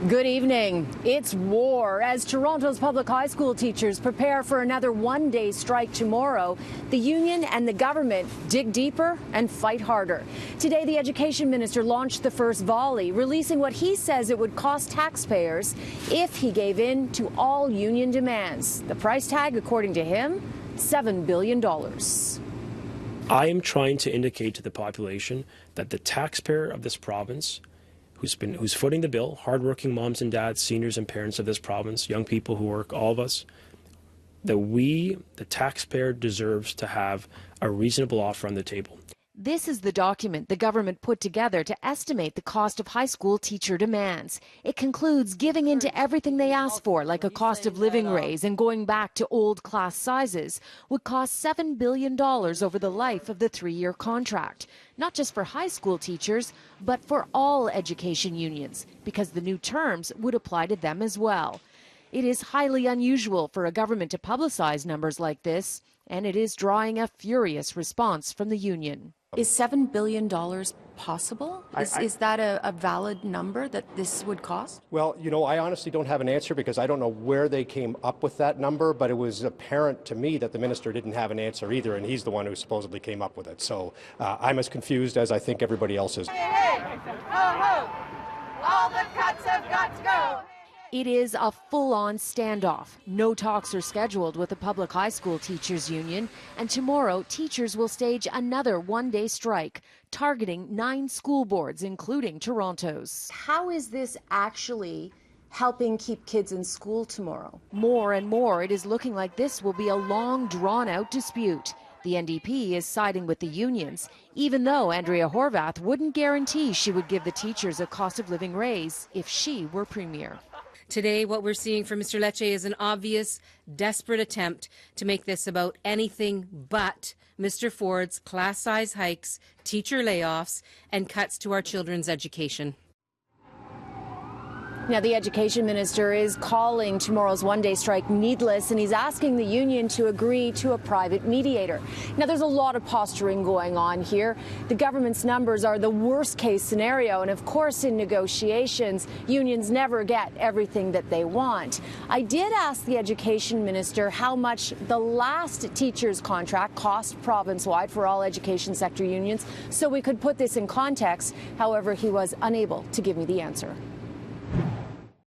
Good evening. It's war as Toronto's public high school teachers prepare for another one-day strike tomorrow. The union and the government dig deeper and fight harder. Today, the education minister launched the first volley, releasing what he says it would cost taxpayers if he gave in to all union demands. The price tag, according to him, $7 billion. I am trying to indicate to the population that the taxpayer of this province who's footing the bill, hardworking moms and dads, seniors and parents of this province, young people who work, all of us, that we, the taxpayer, deserves to have a reasonable offer on the table. This is the document the government put together to estimate the cost of high school teacher demands. It concludes giving in to everything they ask for, like a cost of living raise and going back to old class sizes, would cost $7 billion over the life of the 3-year contract. Not just for high school teachers, but for all education unions, because the new terms would apply to them as well. It is highly unusual for a government to publicize numbers like this, and it is drawing a furious response from the union. Is $7 billion possible? Is that a valid number that this would cost? Well, you know, I honestly don't have an answer because I don't know where they came up with that number, but it was apparent to me that the minister didn't have an answer either, and he's the one who supposedly came up with it. So I'm as confused as I think everybody else is. Hey, hey, ho, ho. All the cuts have got to go. It is a full-on standoff. No talks are scheduled with the public high school teachers union, and tomorrow teachers will stage another one-day strike, targeting 9 school boards, including Toronto's. How is this actually helping keep kids in school tomorrow? More and more, it is looking like this will be a long, drawn-out dispute. The NDP is siding with the unions, even though Andrea Horwath wouldn't guarantee she would give the teachers a cost of living raise if she were premier. Today, what we're seeing from Mr. Lecce is an obvious, desperate attempt to make this about anything but Mr. Ford's class size hikes, teacher layoffs, and cuts to our children's education. Now, the education minister is calling tomorrow's one-day strike needless, and he's asking the union to agree to a private mediator. Now, there's a lot of posturing going on here. The government's numbers are the worst-case scenario, and of course, in negotiations, unions never get everything that they want. I did ask the education minister how much the last teacher's contract cost province-wide for all education sector unions, so we could put this in context. However, he was unable to give me the answer.